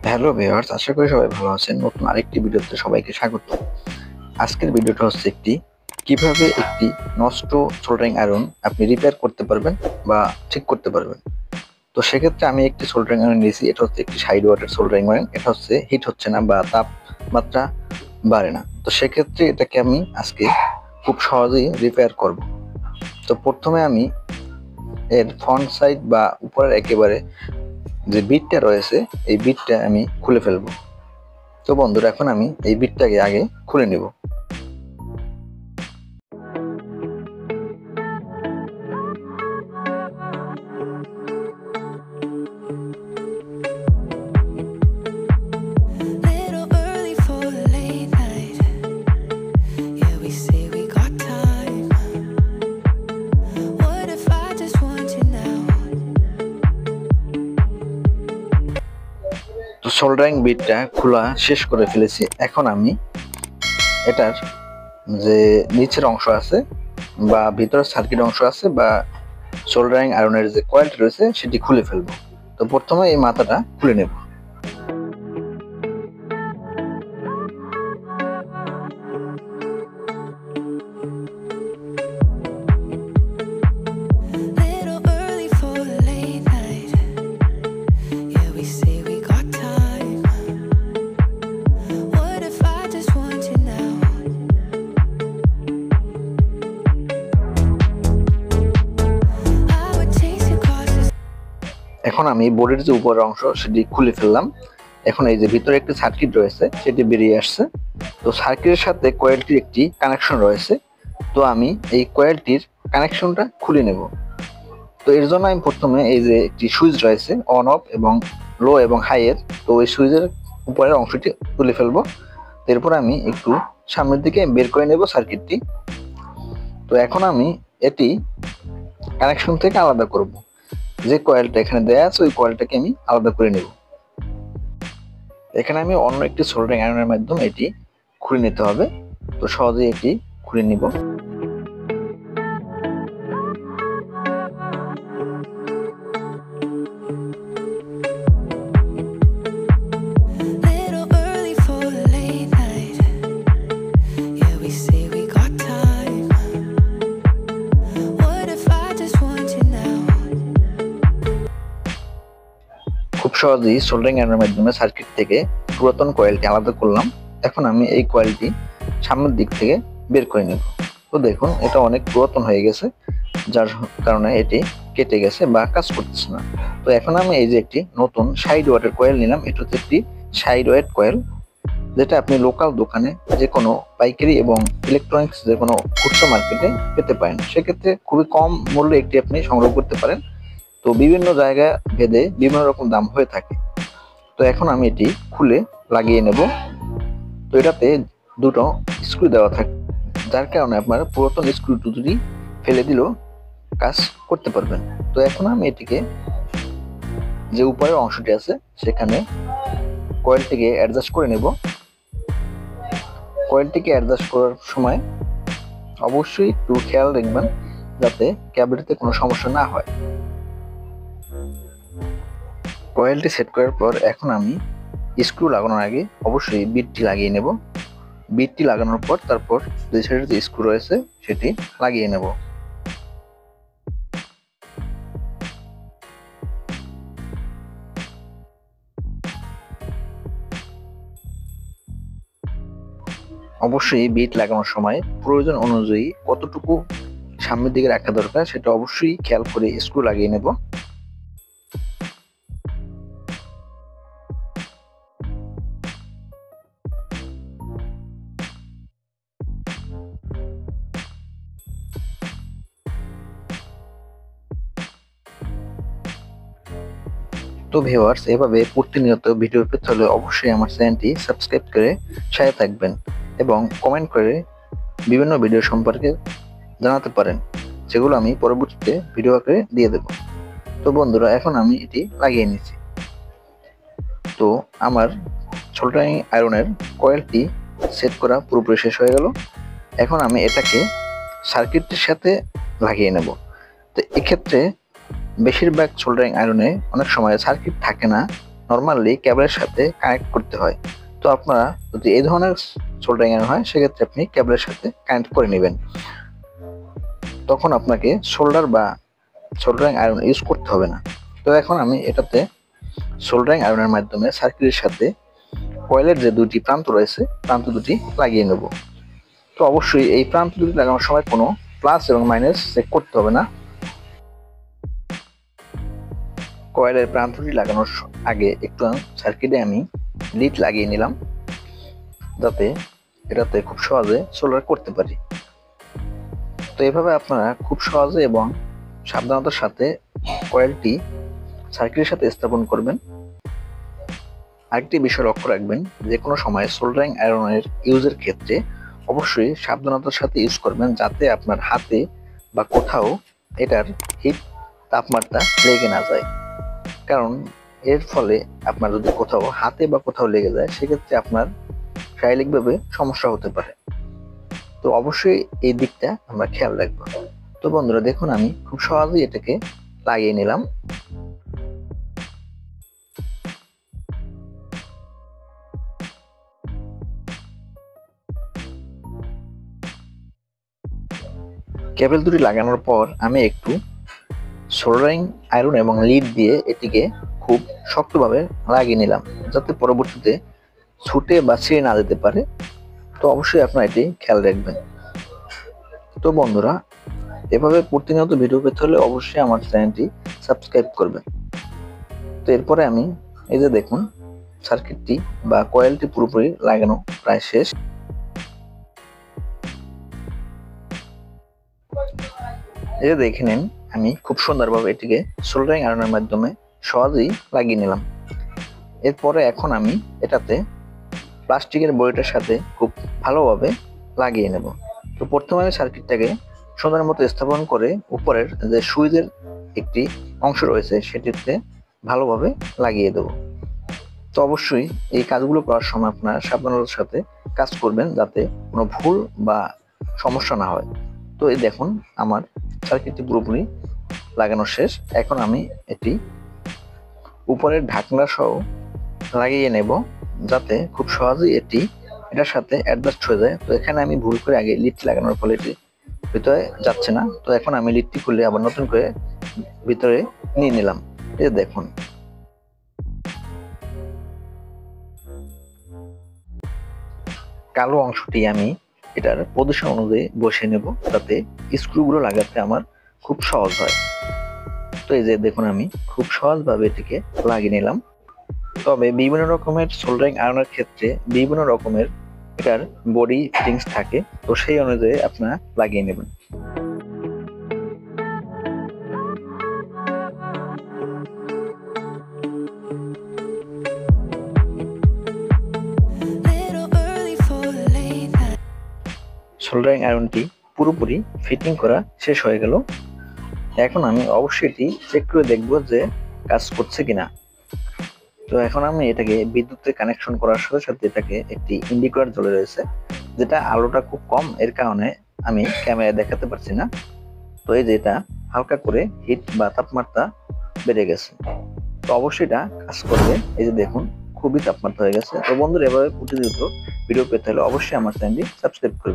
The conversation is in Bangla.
হ্যালো ভিউয়ার্স, আশা করি সবাই ভালো আছেন। নতুন আরেকটি ভিডিওতে সবাইকে স্বাগত। আজকের ভিডিওটা হচ্ছে কিভাবে একটি নষ্ট সোল্ডারিং আয়রন আপনি রিপেয়ার করতে পারবেন বা ঠিক করতে পারবেন। তো সেক্ষেত্রে আমি একটি সোল্ডারিং আয়রন নিয়েছি। এটা হচ্ছে একটি 60 ওয়াটের সোল্ডারিং আয়রন। এটা হচ্ছে হিট হচ্ছে না বা তাপমাত্রা বাড়ে না। তো সেক্ষেত্রে এটাকে আমি আজকে খুব সহজেই রিপেয়ার করব। তো প্রথমে আমি এর ফ্রন্ট সাইড বা উপরের একেবারে যে বিটটা রয়েছে এই বিটটা আমি খুলে ফেলবো। তো বন্ধুরা, এখন আমি এই বিটটাকে আগে খুলে নিব। Little early for a late night. Yeah, we say we got time. What if I just want you now? তো সোল্ডারিং বিটটা খোলা শেষ করে ফেলেছি। এখন আমি এটার যে নিচের অংশ আছে বা ভিতরের সার্কিট অংশ আছে বা সোল্ডারিং আয়রনের যে কয়েলটা রয়েছে সেটি খুলে ফেলবো। তো প্রথমে এই মাথাটা খুলে নেব। Little early for a late night. Yeah, we say we got time. What if I just want you now? I would chase you across the এখন আমি বোর্ডের যে উপরের অংশ সেটি খুলে ফেললাম। এখন এই যে ভিতরে একটি সার্কিট রয়েছে সেটি বেরিয়ে আসছে। তো সার্কিটের সাথে কয়েলটির একটি কানেকশন রয়েছে। তো আমি এই কয়েলটির কানেকশনটা খুলে নেব। তো এর জন্য আমি প্রথমে এই যে একটি সুইচ রয়েছে অন অফ এবং লো এবং হাই এর, তো ওই সুইচের উপরের অংশটি তুলে ফেলবো। এরপর আমি একটু সামনের দিকে বের করে নেব সার্কিটটি। তো এখন আমি এটি কানেকশন থেকে আলাদা করব। যে কয়েলটা এখানে দেয়া আছে ওই কয়েলটাকে আমি আলাদা করে নেব। এখানে আমি অন্য একটি সোল্ডারিং আয়রনের মাধ্যমে এটি খুলে নিতে হবে। তো সহজেই এটি খুলে নিব। little early for a late night. Yeah, we say we got time. What if I just want you now? খুব সহজেই সোল্ডারিং আয়রনের মাধ্যমে সার্কিট থেকে পুরাতন কয়েলটি আলাদা করলাম। এখন আমি এই কয়েলটি সামনের দিক থেকে বের করে নেব। তো দেখুন, এটা অনেক পুরাতন হয়ে গেছে, যার কারণে এটি কেটে গেছে বা কাজ করতেছে না। তো এখন আমি এই যে একটি নতুন 60 ওয়াটের কয়েল নিলাম। এটা হচ্ছে একটি 60 ওয়াট কয়েল, যেটা আপনি লোকাল দোকানে যে কোনো পাইকারি এবং ইলেকট্রনিক্স যে কোনো খুচরা মার্কেটে পেতে পারেন। সেক্ষেত্রে খুবই কম মূল্যে একটি আপনি সংগ্রহ করতে পারেন। তো বিভিন্ন জায়গা ভেদে বিভিন্ন রকম দাম হয়ে থাকে। তো এখন আমি এটি খুলে লাগিয়ে নেব। তো এটাতে দুটো স্ক্রু দেওয়া থাকে, যার কারণে আপনার পুরাতন স্ক্রু দুটি ফেলে দিলেও কাজ করতে পারবেন। তো এখন আমি এটিকে যে উপরের অংশটি আছে সেখানে কয়েলটিকে অ্যাডজাস্ট করে নেব। কয়েলটিকে অ্যাডজাস্ট করার সময় অবশ্যই একটু খেয়াল রাখবেন যাতে ক্যাবিনেটে কোনো সমস্যা না হয়। কয়েলটি সেট করার পর এখন আমি স্ক্রু লাগানোর আগে অবশ্যই বিটটি লাগিয়ে নেব। বিটটি লাগানোর পর তারপর দুই সাইডের যে স্ক্রু রয়েছে সেটি লাগিয়ে নেব। অবশ্যই বিট লাগানোর সময় প্রয়োজন অনুযায়ী কতটুকু সামনের দিকে রাখা দরকার সেটা অবশ্যই খেয়াল করে স্ক্রু লাগিয়ে নেব। তো ভিউয়ার্স, এভাবে প্রতিনিয়ত ভিডিও পেতে হলে অবশ্যই আমার চ্যানেলটি সাবস্ক্রাইব করে সাথে থাকবেন এবং কমেন্ট করে বিভিন্ন ভিডিও সম্পর্কে জানাতে পারেন, যেগুলো আমি পরবর্তীতে ভিডিও আকারে দিয়ে দেব। তো বন্ধুরা, এখন আমি এটি লাগিয়ে নিচ্ছি। তো আমার সোল্ডারিং আয়রনের কয়েলটি সেট করা পুরোপুরি শেষ হয়ে গেল। এখন আমি এটাকে সার্কিটের সাথে লাগিয়ে নেব। তো এক্ষেত্রে বেশিরভাগ সোল্ডারিং আয়রনে অনেক সময় সার্কিট থাকে না, নর্মালি কেবলের সাথে কানেক্ট করতে হয়। তো আপনারা যদি এই ধরনের সোল্ডারিং আয়রন হয় সেক্ষেত্রে আপনি কেবলের সাথে কানেক্ট করে নেবেন, তখন আপনাকে সোল্ডারিং আয়রন ইউজ করতে হবে না। তো এখন আমি এটাতে সোল্ডারিং আয়রনের মাধ্যমে সার্কিটের সাথে কয়েলের যে দুটি প্রান্ত রয়েছে প্রান্ত দুটি লাগিয়ে নেব। তো অবশ্যই এই প্রান্ত দুটি লাগানোর সময় কোনো প্লাস এবং মাইনাস চেক করতে হবে না। কয়েলের প্রান্ত দুটি লাগানোর আগে একটু সার্কিটে আমি লিড লাগিয়ে নিলাম, যাতে এটাতে খুব সহজে সোল্ডার করতে পারি। তো এভাবে আপনারা খুব সহজে এবং সাবধানতার সাথে কয়েলটি সার্কিটের সাথে স্থাপন করবেন। আরেকটি বিষয় লক্ষ্য রাখবেন, যে কোনো সময় সোল্ডারিং আয়রনের ইউজের ক্ষেত্রে অবশ্যই সাবধানতার সাথে ইউজ করবেন, যাতে আপনার হাতে বা কোথাও এটার হিট তাপমাত্রা লেগে না যায়। কারণ এর ফলে আপনার যদি কোথাও হাতে বা কোথাও লেগে যায় সেক্ষেত্রে আপনার শারীরিকভাবে সমস্যা হতে পারে। তো অবশ্যই এই দিকটা আমরা খেয়াল রাখবো। তো বন্ধুরা দেখুন, আমি খুব সহজেই এটাকে লাগিয়ে নিলাম। কেবল দুটি লাগানোর পর আমি একটু সোল্ডারিং আয়রন এবং লিড দিয়ে এটিকে খুব শক্তভাবে লাগিয়ে নিলাম, যাতে পরবর্তীতে ছুটে বা ছিঁড়ে না যেতে পারে। তো অবশ্যই আপনারা এটি খেয়াল রাখবেন। তো বন্ধুরা, এভাবে প্রতিনিয়ত ভিডিও পেতে হলে অবশ্যই আমার চ্যানেলটি সাবস্ক্রাইব করবেন। তো এরপরে আমি এই যে দেখুন, সার্কিটটি বা কয়েলটি পুরোপুরি লাগানো প্রায় শেষ। এই যে দেখে নিন, আমি খুব সুন্দরভাবে এটিকে সোল্ডারিং আয়রনের মাধ্যমে সহজেই লাগিয়ে নিলাম। এরপরে এখন আমি এটাতে প্লাস্টিকের বডিটার সাথে খুব ভালোভাবে লাগিয়ে নেব। তো প্রথমে আমি সার্কিটটাকে সুন্দর মতো স্থাপন করে উপরের যে সুইচের একটি অংশ রয়েছে সেটিতে ভালোভাবে লাগিয়ে দেব। তো অবশ্যই এই কাজগুলো করার সময় আপনারা সাবধানতার সাথে কাজ করবেন, যাতে কোনো ভুল বা সমস্যা না হয়। তো এই দেখুন, আমার সার্কিটটি পুরোপুরি লাগানো শেষ। এখন আমি এটি উপরের ঢাকনা সহ লাগিয়ে নেব, যাতে খুব সহজেই এটার সাথে অ্যাডজাস্ট হয়ে যায়। তো এখানে আমি ভুল করে আগে লিডটি লাগানোর ফলে এটি ভিতরে যাচ্ছে না। তো এখন আমি লিডটি খুলে আবার নতুন করে ভিতরে নিয়ে নিলাম। এই দেখুন, কালো অংশটি আমি এটার পজিশন অনুযায়ী বসিয়ে নেব, যাতে স্ক্রুগুলো লাগাতে আমার খুব সহজ হয়। তো এই যে দেখুন, আমি খুব সহজভাবে এটিকে লাগিয়ে নিলাম। তবে বিভিন্ন রকমের সোল্ডারিং আয়রনের ক্ষেত্রে বিভিন্ন রকমের এটার বডি ফিটিংস থাকে, তো সেই অনুযায়ী আপনারা লাগিয়ে নেবেন। Little early for a late night. Soldering আয়রনটি পুরোপুরি ফিটিং করা শেষ হয়ে গেল। এখন আমি অবশ্যই এটি চেক করে দেখব যে কাজ করছে কিনা। তো এখন আমি এটাকে বিদ্যুতে কানেকশন করার সাথে সাথে এটাকে একটি ইন্ডিকেটর জ্বলে রয়েছে, যেটা আলোটা খুব কম, এর কারণে আমি ক্যামেরায় দেখাতে পারছি না। তো এই যে এটা হালকা করে হিট বা তাপমাত্রা বেড়ে গেছে, তো অবশ্যই এটা কাজ করবে। এই যে দেখুন, খুবই তাপমাত্রা হয়ে গেছে। তো বন্ধুরা, এভাবে প্রতিনিয়ত ভিডিও পেতে হলে অবশ্যই আমার চ্যানেলটি সাবস্ক্রাইব করবেন।